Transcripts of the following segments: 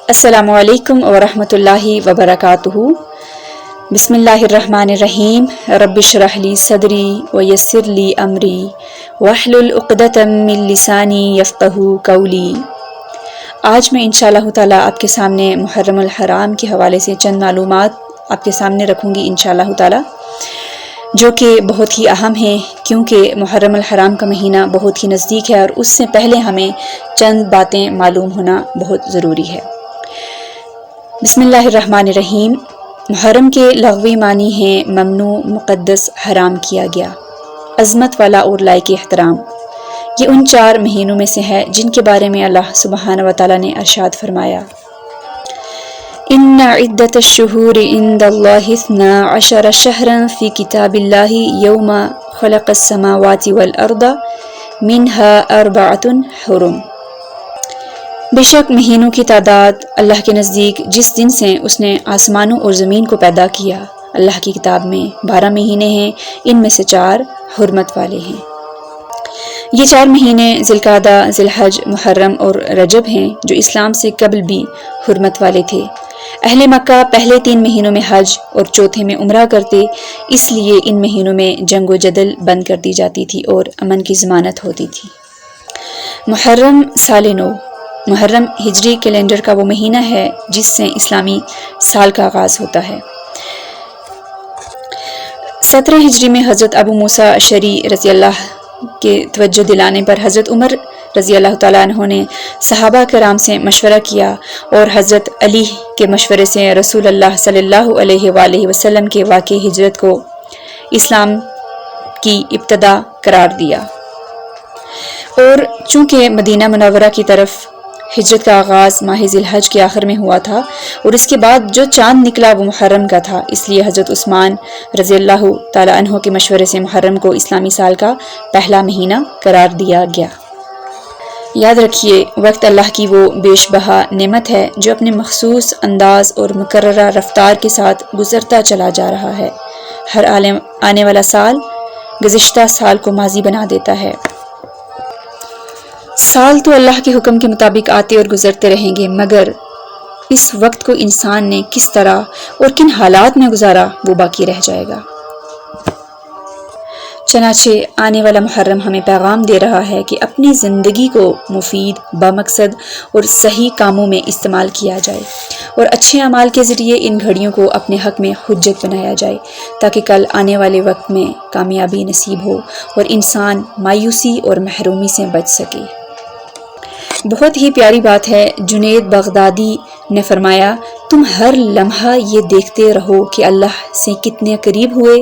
السلام علیکم ورحمۃ اللہ وبرکاتہ۔ بسم اللہ الرحمن الرحیم۔ رب اشرح لی صدری ویسر لی امری واحلل عقدۃ من لسانی یفقہوا قولی۔ آج میں انشاءاللہ تعالیٰ آپ کے سامنے محرم الحرام کے حوالے سے چند معلومات آپ کے سامنے رکھوں گی انشاءاللہ تعالیٰ، جو کہ بہت ہی اہم ہیں، کیونکہ محرم الحرام کا مہینہ بہت ہی نزدیک ہے اور اس سے پہلے ہمیں چند باتیں معلوم ہونا بہت ضروری ہے۔ بسم اللہ الرحمن الرحیم۔ محرم کے لغوی معنی ہیں ممنوع، مقدس، حرام کیا گیا، عظمت والا اور لائق احترام۔ یہ ان 4 مہینوں میں سے ہے جن کے بارے میں اللہ سبحانہ و تعالیٰ نے ارشاد فرمایا، ان عدۃ الشہور عند اللہ 12 شہرا فی کتاب اللہ یوم خلق السماوات والارض منها 4 حرم۔ بے شک مہینوں کی تعداد اللہ کے نزدیک جس دن سے اس نے آسمانوں اور زمین کو پیدا کیا، اللہ کی کتاب میں 12 مہینے ہیں، ان میں سے 4 حرمت والے ہیں۔ یہ 4 مہینے ذی القعدہ، ذی الحج، محرم اور رجب ہیں، جو اسلام سے قبل بھی حرمت والے تھے۔ اہل مکہ پہلے 3 مہینوں میں حج اور چوتھے میں عمرہ کرتے، اس لیے ان مہینوں میں جنگ و جدل بند کر دی جاتی تھی اور امن کی ضمانت ہوتی تھی۔ محرم سال نو۔ محرم ہجری کیلنڈر کا وہ مہینہ ہے جس سے اسلامی سال کا آغاز ہوتا ہے۔ 17 ہجری میں حضرت ابو موسیٰ اشعری رضی اللہ کے توجہ دلانے پر حضرت عمر رضی اللہ تعالیٰ عنہ نے صحابہ کرام سے مشورہ کیا اور حضرت علی کے مشورے سے رسول اللہ صلی اللہ علیہ وآلہ وسلم کے واقع ہجرت کو اسلام کی ابتدا قرار دیا، اور چونکہ مدینہ منورہ کی طرف ہجرت کا آغاز ماہ ذی الحج کے آخر میں ہوا تھا اور اس کے بعد جو چاند نکلا وہ محرم کا تھا، اس لیے حضرت عثمان رضی اللہ تعالیٰ عنہ کے مشورے سے محرم کو اسلامی سال کا پہلا مہینہ قرار دیا گیا۔ یاد رکھیے، وقت اللہ کی وہ بیش بہا نعمت ہے جو اپنے مخصوص انداز اور مقررہ رفتار کے ساتھ گزرتا چلا جا رہا ہے۔ ہر آنے والا سال گزشتہ سال کو ماضی بنا دیتا ہے۔ سال تو اللہ کے حکم کے مطابق آتے اور گزرتے رہیں گے، مگر اس وقت کو انسان نے کس طرح اور کن حالات میں گزارا وہ باقی رہ جائے گا۔ چنانچہ آنے والا محرم ہمیں پیغام دے رہا ہے کہ اپنی زندگی کو مفید، بامقصد اور صحیح کاموں میں استعمال کیا جائے اور اچھے اعمال کے ذریعے ان گھڑیوں کو اپنے حق میں حجت بنایا جائے، تاکہ کل آنے والے وقت میں کامیابی نصیب ہو اور انسان مایوسی اور محرومی سے بچ سکے۔ بہت ہی پیاری بات ہے۔ جنید بغدادی نے فرمایا، تم ہر لمحہ یہ دیکھتے رہو کہ اللہ سے کتنے قریب ہوئے،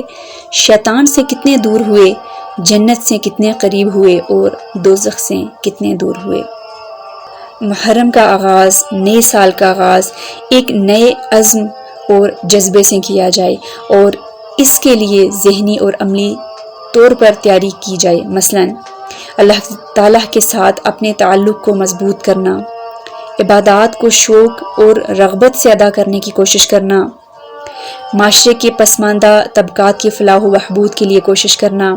شیطان سے کتنے دور ہوئے، جنت سے کتنے قریب ہوئے اور دوزخ سے کتنے دور ہوئے۔ محرم کا آغاز، نئے سال کا آغاز ایک نئے عزم اور جذبے سے کیا جائے اور اس کے لیے ذہنی اور عملی طور پر تیاری کی جائے، مثلاً اللہ تعالیٰ کے ساتھ اپنے تعلق کو مضبوط کرنا، عبادات کو شوق اور رغبت سے ادا کرنے کی کوشش کرنا، معاشرے کے پسماندہ طبقات کی فلاح و بہبود کے لیے کوشش کرنا،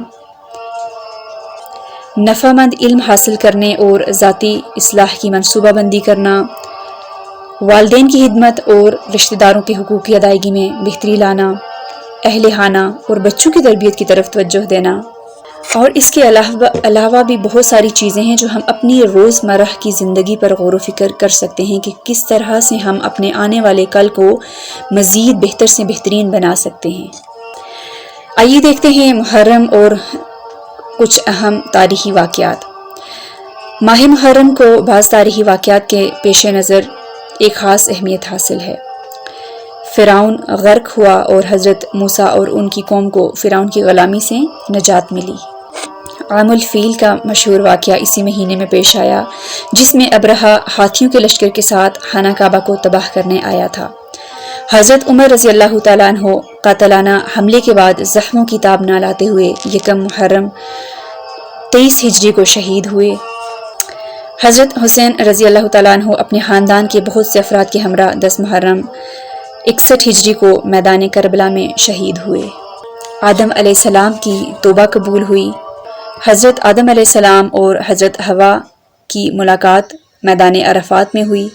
نفع مند علم حاصل کرنے اور ذاتی اصلاح کی منصوبہ بندی کرنا، والدین کی خدمت اور رشتہ داروں کے حقوق کی ادائیگی میں بہتری لانا، اہل خانہ اور بچوں کی تربیت کی طرف توجہ دینا، اور اس کے علاوہ بھی بہت ساری چیزیں ہیں جو ہم اپنی روزمرہ کی زندگی پر غور و فکر کر سکتے ہیں کہ کس طرح سے ہم اپنے آنے والے کل کو مزید بہتر سے بہترین بنا سکتے ہیں۔ آئیے دیکھتے ہیں محرم اور کچھ اہم تاریخی واقعات۔ ماہ محرم کو بعض تاریخی واقعات کے پیش نظر ایک خاص اہمیت حاصل ہے۔ فرعون غرق ہوا اور حضرت موسیٰ اور ان کی قوم کو فرعون کی غلامی سے نجات ملی۔ عام الفیل کا مشہور واقعہ اسی مہینے میں پیش آیا، جس میں ابرہہ ہاتھیوں کے لشکر کے ساتھ خانہ کعبہ کو تباہ کرنے آیا تھا۔ حضرت عمر رضی اللہ تعالیٰ عنہ قاتلانہ حملے کے بعد زخموں کی تاب نہ لاتے ہوئے یکم محرم 23 ہجری کو شہید ہوئے۔ حضرت حسین رضی اللہ تعالیٰ عنہ اپنے خاندان کے بہت سے افراد کے ہمراہ 10 محرم 61 ہجری کو میدان کربلا میں شہید ہوئے۔ آدم علیہ السلام کی توبہ قبول ہوئی۔ حضرت آدم علیہ السلام اور حضرت حوا کی ملاقات میدان عرفات میں ہوئی۔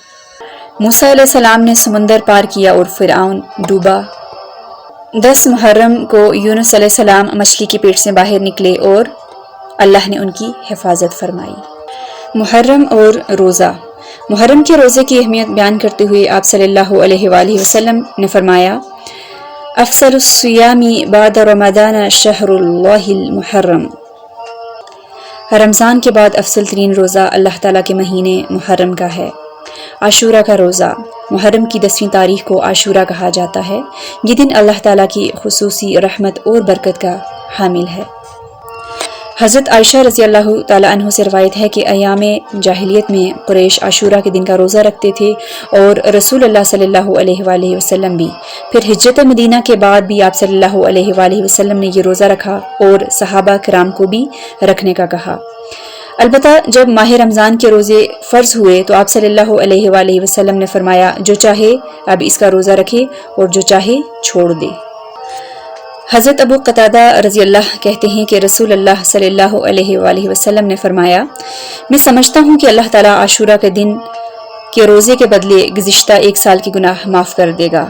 موسیٰ علیہ السلام نے سمندر پار کیا اور فرعون ڈوبا۔ 10 محرم کو یونس علیہ السلام مچھلی کی پیٹ سے باہر نکلے اور اللہ نے ان کی حفاظت فرمائی۔ محرم اور روزہ۔ محرم کے روزے کی اہمیت بیان کرتے ہوئے آپ صلی اللہ علیہ وآلہ وسلم نے فرمایا، افضل الصیام بعد رمضان شہر اللہ المحرم۔ رمضان کے بعد افضل ترین روزہ اللہ تعالیٰ کے مہینے محرم کا ہے۔ عاشورہ کا روزہ۔ محرم کی 10ویں تاریخ کو عاشورہ کہا جاتا ہے۔ یہ دن اللہ تعالیٰ کی خصوصی رحمت اور برکت کا حامل ہے۔ حضرت عائشہ رضی اللہ تعالیٰ عنہ سے روایت ہے کہ ایام جاہلیت میں قریش عاشورہ کے دن کا روزہ رکھتے تھے اور رسول اللہ صلی اللہ علیہ وآلہ وسلم بھی۔ پھر ہجرت مدینہ کے بعد بھی آپ صلی اللہ علیہ وآلہ وسلم نے یہ روزہ رکھا اور صحابہ کرام کو بھی رکھنے کا کہا۔ البتہ جب ماہ رمضان کے روزے فرض ہوئے تو آپ صلی اللہ علیہ وآلہ وسلم نے فرمایا، جو چاہے اب اس کا روزہ رکھے اور جو چاہے چھوڑ دے۔ حضرت ابو قتادہ رضی اللہ کہتے ہیں کہ رسول اللہ صلی اللہ علیہ وآلہ وسلم نے فرمایا، میں سمجھتا ہوں کہ اللہ تعالیٰ عاشورہ کے دن کے روزے کے بدلے گزشتہ 1 سال کی گناہ معاف کر دے گا۔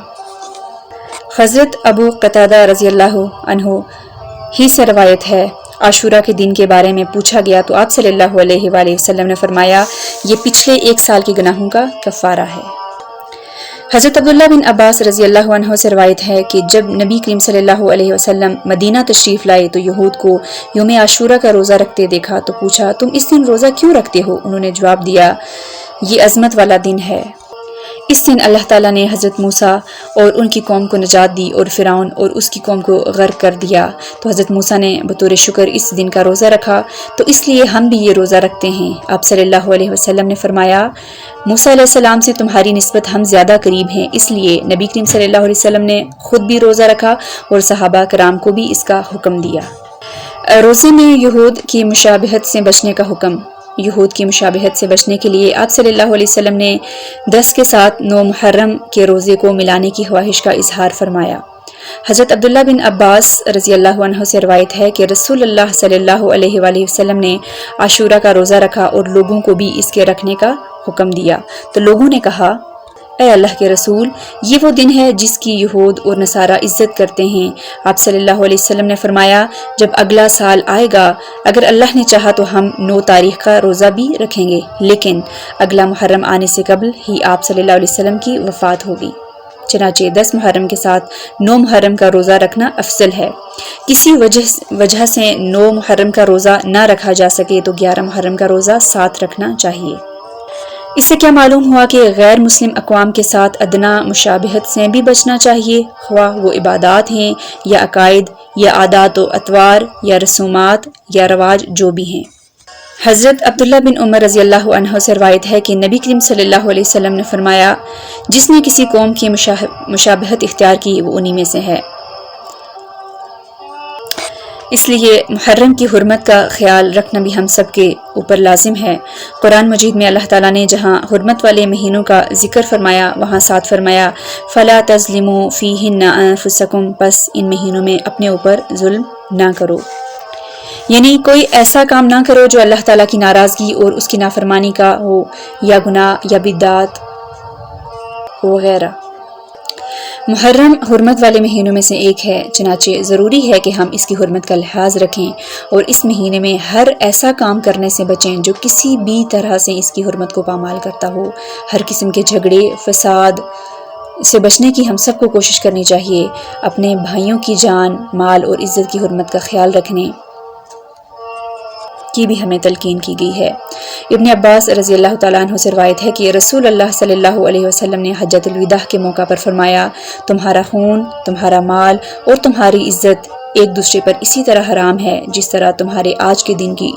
حضرت ابو قتادہ رضی اللہ عنہ ہی سے روایت ہے، عاشورہ کے دن کے بارے میں پوچھا گیا تو آپ صلی اللہ علیہ وآلہ وسلم نے فرمایا، یہ پچھلے 1 سال کے گناہوں کا کفارہ ہے۔ حضرت عبداللہ بن عباس رضی اللہ عنہ سے روایت ہے کہ جب نبی کریم صلی اللہ علیہ وسلم مدینہ تشریف لائے تو یہود کو یوم عاشورہ کا روزہ رکھتے دیکھا تو پوچھا، تم اس دن روزہ کیوں رکھتے ہو؟ انہوں نے جواب دیا، یہ عظمت والا دن ہے۔ اس دن اللہ تعالیٰ نے حضرت موسیٰ اور ان کی قوم کو نجات دی اور فرعون اور اس کی قوم کو غرق کر دیا، تو حضرت موسیٰ نے بطور شکر اس دن کا روزہ رکھا، تو اس لیے ہم بھی یہ روزہ رکھتے ہیں۔ آپ صلی اللہ علیہ وسلم نے فرمایا، موسیٰ علیہ السلام سے تمہاری نسبت ہم زیادہ قریب ہیں، اس لیے نبی کریم صلی اللہ علیہ وسلم نے خود بھی روزہ رکھا اور صحابہ کرام کو بھی اس کا حکم دیا۔ روزے میں یہود کی مشابہت سے بچنے کا حکم۔ یہود کی مشابہت سے بچنے کے لیے آپ صلی اللہ علیہ وسلم نے 10 کے ساتھ 9 محرم کے روزے کو ملانے کی خواہش کا اظہار فرمایا۔ حضرت عبداللہ بن عباس رضی اللہ عنہ سے روایت ہے کہ رسول اللہ صلی اللہ علیہ وآلہ وسلم نے عاشورہ کا روزہ رکھا اور لوگوں کو بھی اس کے رکھنے کا حکم دیا، تو لوگوں نے کہا، اے اللہ کے رسول، یہ وہ دن ہے جس کی یہود اور نصارہ عزت کرتے ہیں۔ آپ صلی اللہ علیہ وسلم نے فرمایا، جب اگلا سال آئے گا اگر اللہ نے چاہا تو ہم 9 تاریخ کا روزہ بھی رکھیں گے، لیکن اگلا محرم آنے سے قبل ہی آپ صلی اللہ علیہ وسلم کی وفات ہوگی۔ چنانچہ 10 محرم کے ساتھ 9 محرم کا روزہ رکھنا افضل ہے۔ کسی وجہ سے 9 محرم کا روزہ نہ رکھا جا سکے تو 11 محرم کا روزہ ساتھ رکھنا چاہیے۔ اس سے کیا معلوم ہوا کہ غیر مسلم اقوام کے ساتھ ادنا مشابہت سے بھی بچنا چاہیے، خواہ وہ عبادات ہیں یا عقائد یا عادات و اطوار یا رسومات یا رواج جو بھی ہیں۔ حضرت عبداللہ بن عمر رضی اللہ عنہ سے روایت ہے کہ نبی کریم صلی اللہ علیہ وسلم نے فرمایا، جس نے کسی قوم کی مشابہت اختیار کی وہ انہی میں سے ہے۔ اس لیے محرم کی حرمت کا خیال رکھنا بھی ہم سب کے اوپر لازم ہے۔ قرآن مجید میں اللہ تعالیٰ نے جہاں حرمت والے مہینوں کا ذکر فرمایا وہاں ساتھ فرمایا، فَلَا تَظْلِمُوا فِيهِنَّ أَنفُسَكُمْ، پس ان مہینوں میں اپنے اوپر ظلم نہ کرو، یعنی کوئی ایسا کام نہ کرو جو اللہ تعالیٰ کی ناراضگی اور اس کی نافرمانی کا ہو، یا گناہ یا بدعات وغیرہ۔ محرم حرمت والے مہینوں میں سے ایک ہے، چنانچہ ضروری ہے کہ ہم اس کی حرمت کا لحاظ رکھیں اور اس مہینے میں ہر ایسا کام کرنے سے بچیں جو کسی بھی طرح سے اس کی حرمت کو پامال کرتا ہو۔ ہر قسم کے جھگڑے فساد سے بچنے کی ہم سب کو کوشش کرنی چاہیے۔ اپنے بھائیوں کی جان، مال اور عزت کی حرمت کا خیال رکھنے کی بھی ہمیں تلقین کی گئی ہے۔ ابن عباس رضی اللہ تعالیٰ عنہ سے روایت ہے کہ رسول اللہ صلی اللہ علیہ وسلم نے حجۃ الوداع کے موقع پر فرمایا، تمہارا خون، تمہارا مال اور تمہاری عزت ایک دوسرے پر اسی طرح حرام ہے جس طرح تمہارے آج کے دن کی،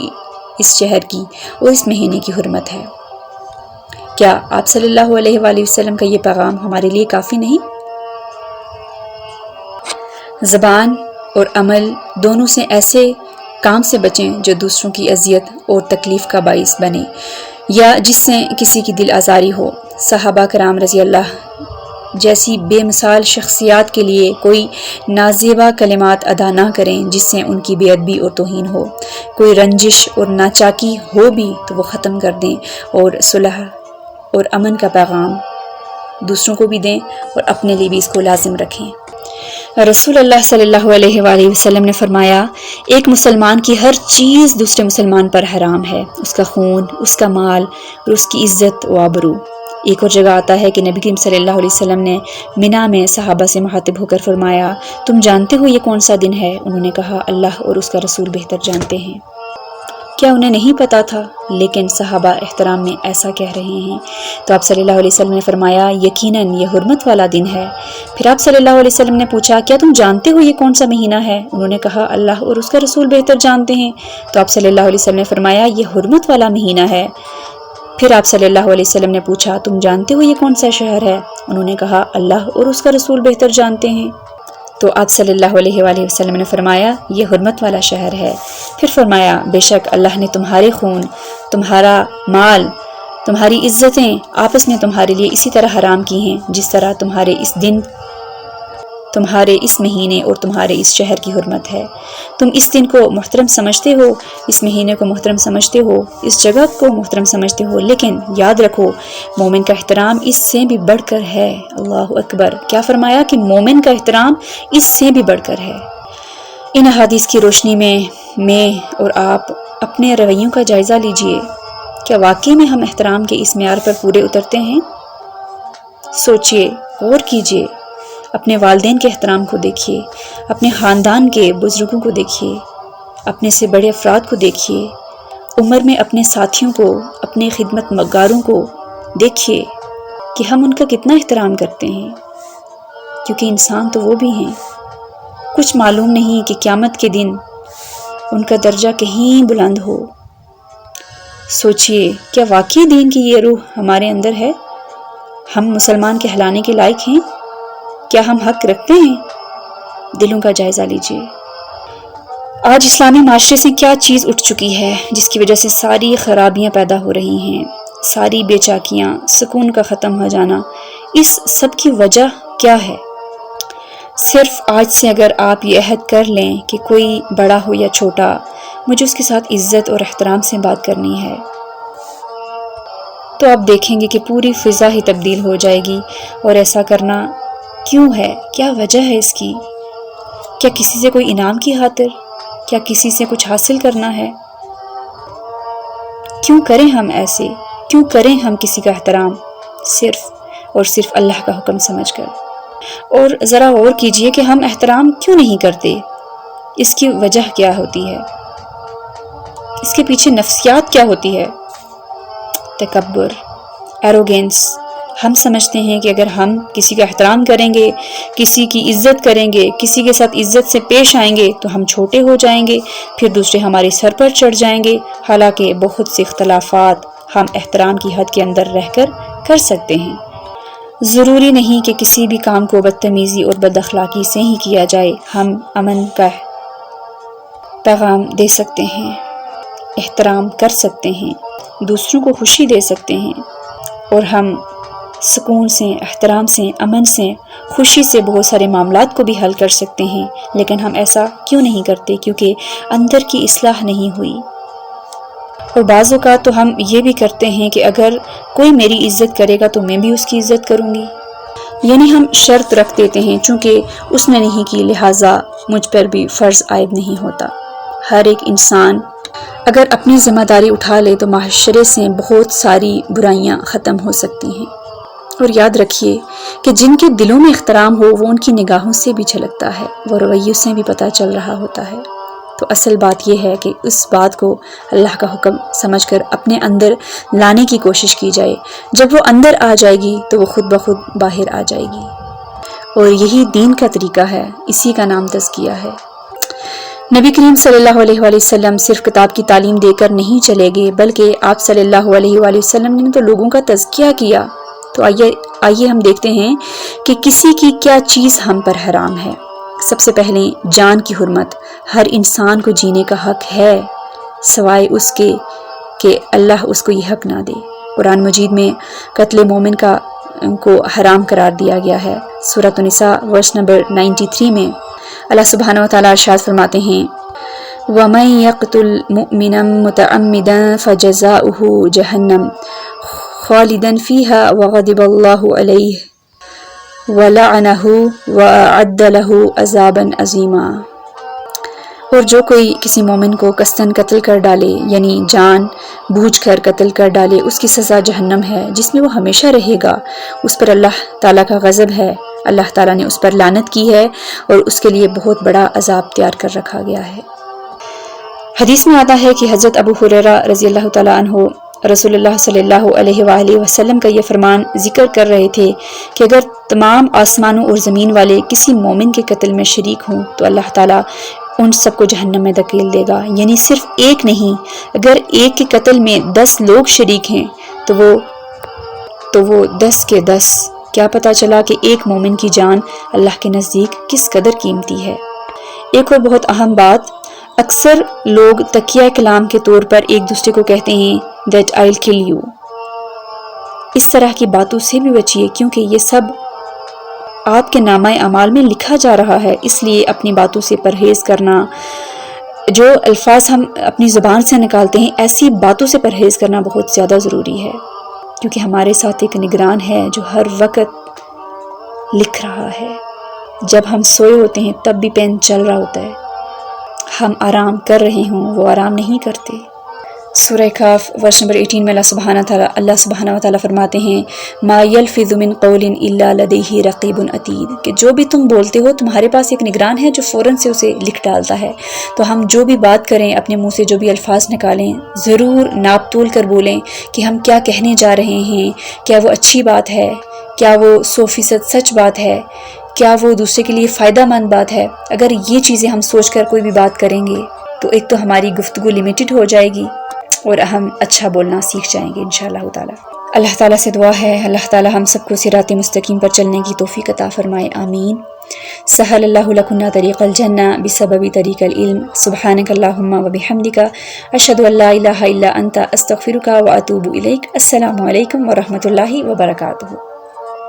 اس شہر کی اور اس مہینے کی حرمت ہے۔ کیا آپ صلی اللہ علیہ وآلہ وسلم کا یہ پیغام ہمارے لیے کافی نہیں؟ زبان اور عمل دونوں سے ایسے کام سے بچیں جو دوسروں کی اذیت اور تکلیف کا باعث بنے یا جس سے کسی کی دل آزاری ہو۔ صحابہ کرام رضی اللہ جیسی بے مثال شخصیات کے لیے کوئی نازیبا کلمات ادا نہ کریں جس سے ان کی بے ادبی اور توہین ہو۔ کوئی رنجش اور ناچاکی ہو بھی تو وہ ختم کر دیں اور صلح اور امن کا پیغام دوسروں کو بھی دیں اور اپنے لیے بھی اس کو لازم رکھیں۔ رسول اللہ صلی اللہ علیہ وآلہ وسلم نے فرمایا، ایک مسلمان کی ہر چیز دوسرے مسلمان پر حرام ہے، اس کا خون، اس کا مال اور اس کی عزت و آبرو۔ ایک اور جگہ آتا ہے کہ نبی کریم صلی اللہ علیہ وسلم نے منا میں صحابہ سے مخاطب ہو کر فرمایا، تم جانتے ہو یہ کون سا دن ہے؟ انہوں نے کہا، اللہ اور اس کا رسول بہتر جانتے ہیں۔ کیا انہیں نہیں پتا تھا؟ لیکن صحابہ احترام میں ایسا کہہ رہے ہیں۔ تو آپ صلی اللہ علیہ وسلم نے فرمایا، یقیناً یہ حرمت والا دن ہے۔ پھر آپ صلی اللہ علیہ وسلم نے پوچھا، کیا تم جانتے ہو یہ کون سا مہینہ ہے؟ انہوں نے کہا، اللہ اور اس کا رسول بہتر جانتے ہیں۔ تو آپ صلی اللہ علیہ وسلم نے فرمایا، یہ حرمت والا مہینہ ہے۔ پھر آپ صلی اللہ علیہ وسلم نے پوچھا، تم جانتے ہو یہ کون سا شہر ہے؟ انہوں نے کہا، اللہ اور اس کا رسول بہتر جانتے ہیں۔ تو آپ صلی اللہ علیہ وآلہ وسلم نے فرمایا، یہ حرمت والا شہر ہے۔ پھر فرمایا، بے شک اللہ نے تمہارے خون، تمہارا مال، تمہاری عزتیں آپس میں تمہارے لیے اسی طرح حرام کی ہیں جس طرح تمہارے اس دن، تمہارے اس مہینے اور تمہارے اس شہر کی حرمت ہے۔ تم اس دن کو محترم سمجھتے ہو، اس مہینے کو محترم سمجھتے ہو، اس جگہ کو محترم سمجھتے ہو، لیکن یاد رکھو مومن کا احترام اس سے بھی بڑھ کر ہے۔ اللہ اکبر! کیا فرمایا کہ مومن کا احترام اس سے بھی بڑھ کر ہے۔ ان احادیث کی روشنی میں اور آپ اپنے رویوں کا جائزہ لیجئے۔ کیا واقعی میں ہم احترام کے اس معیار پر پورے اترتے ہیں؟ سوچئے، غور کیجئے، اپنے والدین کے احترام کو دیکھیے، اپنے خاندان کے بزرگوں کو دیکھیے، اپنے سے بڑے افراد کو دیکھیے، عمر میں اپنے ساتھیوں کو، اپنے خدمت مگاروں کو دیکھیے کہ ہم ان کا کتنا احترام کرتے ہیں، کیونکہ انسان تو وہ بھی ہیں۔ کچھ معلوم نہیں کہ قیامت کے دن ان کا درجہ کہیں بلند ہو۔ سوچئے، کیا واقعی دین کی یہ روح ہمارے اندر ہے؟ ہم مسلمان کہلانے کے لائق ہیں؟ کیا ہم حق رکھتے ہیں؟ دلوں کا جائزہ لیجئے۔ آج اسلامی معاشرے سے کیا چیز اٹھ چکی ہے جس کی وجہ سے ساری خرابیاں پیدا ہو رہی ہیں، ساری بے چاکیاں، سکون کا ختم ہو جانا، اس سب کی وجہ کیا ہے؟ صرف آج سے اگر آپ یہ عہد کر لیں کہ کوئی بڑا ہو یا چھوٹا، مجھے اس کے ساتھ عزت اور احترام سے بات کرنی ہے، تو آپ دیکھیں گے کہ پوری فضا ہی تبدیل ہو جائے گی۔ اور ایسا کرنا کیوں ہے؟ کیا وجہ ہے اس کی؟ کیا کسی سے کوئی انعام کی خاطر؟ کیا کسی سے کچھ حاصل کرنا ہے؟ کیوں کریں ہم ایسے؟ کیوں کریں ہم کسی کا احترام صرف اور صرف اللہ کا حکم سمجھ کر؟ اور ذرا غور کیجئے کہ ہم احترام کیوں نہیں کرتے؟ اس کی وجہ کیا ہوتی ہے؟ اس کے پیچھے نفسیات کیا ہوتی ہے؟ تکبر، ایروگینس۔ ہم سمجھتے ہیں کہ اگر ہم کسی کا احترام کریں گے، کسی کی عزت کریں گے، کسی کے ساتھ عزت سے پیش آئیں گے تو ہم چھوٹے ہو جائیں گے، پھر دوسرے ہمارے سر پر چڑھ جائیں گے۔ حالانکہ بہت سے اختلافات ہم احترام کی حد کے اندر رہ کر سکتے ہیں۔ ضروری نہیں کہ کسی بھی کام کو بدتمیزی اور بد اخلاقی سے ہی کیا جائے۔ ہم امن کا پیغام دے سکتے ہیں، احترام کر سکتے ہیں، دوسروں کو خوشی دے سکتے ہیں، اور ہم سکون سے، احترام سے، امن سے، خوشی سے بہت سارے معاملات کو بھی حل کر سکتے ہیں۔ لیکن ہم ایسا کیوں نہیں کرتے؟ کیونکہ اندر کی اصلاح نہیں ہوئی۔ اور بعض اوقات تو ہم یہ بھی کرتے ہیں کہ اگر کوئی میری عزت کرے گا تو میں بھی اس کی عزت کروں گی، یعنی ہم شرط رکھ دیتے ہیں چونکہ اس نے نہیں کی لہٰذا مجھ پر بھی فرض عائد نہیں ہوتا۔ ہر ایک انسان اگر اپنی ذمہ داری اٹھا لے تو معاشرے سے بہت ساری برائیاں ختم ہو سکتی ہیں۔ اور یاد رکھیے کہ جن کے دلوں میں احترام ہو وہ ان کی نگاہوں سے بھی جھلکتا ہے، وہ رویوں سے بھی پتہ چل رہا ہوتا ہے۔ تو اصل بات یہ ہے کہ اس بات کو اللہ کا حکم سمجھ کر اپنے اندر لانے کی کوشش کی جائے۔ جب وہ اندر آ جائے گی تو وہ خود بخود باہر آ جائے گی، اور یہی دین کا طریقہ ہے، اسی کا نام تزکیہ ہے۔ نبی کریم صلی اللہ علیہ وآلہ وسلم صرف کتاب کی تعلیم دے کر نہیں چلے گئے، بلکہ آپ صلی اللہ علیہ وآلہ وسلم نے تو لوگوں کا تزکیہ کیا۔ تو آئیے ہم دیکھتے ہیں کہ کسی کی کیا چیز ہم پر حرام ہے۔ سب سے پہلے جان کی حرمت۔ ہر انسان کو جینے کا حق ہے سوائے اس کے کہ اللہ اس کو یہ حق نہ دے۔ قرآن مجید میں قتل مومن کو حرام قرار دیا گیا ہے۔ سورۃ النساء ورس نمبر 93 میں اللہ سبحانہ و تعالیٰ ارشاد فرماتے ہیں، وَمَن يَقْتُلْ مُؤْمِنًا مُتَعَمِّدًا فَجَزَاؤُهُ جَهَنَّمُ خَالِدًا فِيهَا وَغَضِبَ اللَّهُ عَلَيْهِ وَلَعَنَهُ وَأَعَدَّ لَهُ عَذَابًا عَظِيمًا۔ اور جو کوئی کسی مومن کو قصداً قتل کر ڈالے، یعنی جان بوجھ کر قتل کر ڈالے، اس کی سزا جہنم ہے جس میں وہ ہمیشہ رہے گا، اس پر اللہ تعالیٰ کا غضب ہے، اللہ تعالیٰ نے اس پر لعنت کی ہے اور اس کے لیے بہت بڑا عذاب تیار کر رکھا گیا ہے۔ حدیث میں آتا ہے کہ حضرت ابو ہریرہ رضی اللہ تعالیٰ عنہ رسول اللہ صلی اللہ علیہ وآلہ وسلم کا یہ فرمان ذکر کر رہے تھے کہ اگر تمام آسمانوں اور زمین والے کسی مومن کے قتل میں شریک ہوں تو اللہ تعالیٰ ان سب کو جہنم میں دھکیل دے گا، یعنی صرف ایک نہیں، اگر ایک کے قتل میں 10 لوگ شریک ہیں تو وہ 10 کے 10۔ کیا پتہ چلا کہ ایک مومن کی جان اللہ کے نزدیک کس قدر قیمتی ہے۔ ایک اور بہت اہم بات، اکثر لوگ تکیہ کلام کے طور پر ایک دوسرے کو کہتے ہیں that I'll kill you۔ اس طرح کی باتوں سے بھی بچیے، کیونکہ یہ سب آپ کے نامہ اعمال میں لکھا جا رہا ہے، اس لیے اپنی باتوں سے پرہیز کرنا، جو الفاظ ہم اپنی زبان سے نکالتے ہیں ایسی باتوں سے پرہیز کرنا بہت زیادہ ضروری ہے، کیونکہ ہمارے ساتھ ایک نگران ہے جو ہر وقت لکھ رہا ہے۔ جب ہم سوئے ہوتے ہیں تب بھی پین چل رہا ہوتا ہے، ہم آرام کر رہے ہوں وہ آرام نہیں کرتے۔ سورہ کاف ورس نمبر 18 میں اللہ سبحانہ وتعالیٰ فرماتے ہیں ما یلفظ من قول الا لدیہ رقیب عتید، کہ جو بھی تم بولتے ہو تمہارے پاس ایک نگران ہے جو فوراً سے اسے لکھ ڈالتا ہے۔ تو ہم جو بھی بات کریں، اپنے منہ سے جو بھی الفاظ نکالیں، ضرور ناپ تول کر بولیں کہ ہم کیا کہنے جا رہے ہیں، کیا وہ اچھی بات ہے، کیا وہ 100% سچ بات ہے، کیا وہ دوسرے کے لیے فائدہ مند بات ہے۔ اگر یہ چیزیں ہم سوچ کر کوئی بھی بات کریں گے تو ایک تو ہماری گفتگو لمیٹڈ ہو جائے گی اور ہم اچھا بولنا سیکھ جائیں گے انشاءاللہ تعالی۔ اللہ تعالیٰ سے دعا ہے اللہ تعالیٰ ہم سب کو صراط مستقیم پر چلنے کی توفیق عطا فرمائے، آمین۔ سہل اللہ لکنا طریق الجنہ بسبب طریق العلم، سبحانک اللہم وبحمدک، اشہد ان لا الہ الا انت، استغفرک واتوب الیک۔ السلام علیکم ورحمۃ اللہ وبرکاتہ۔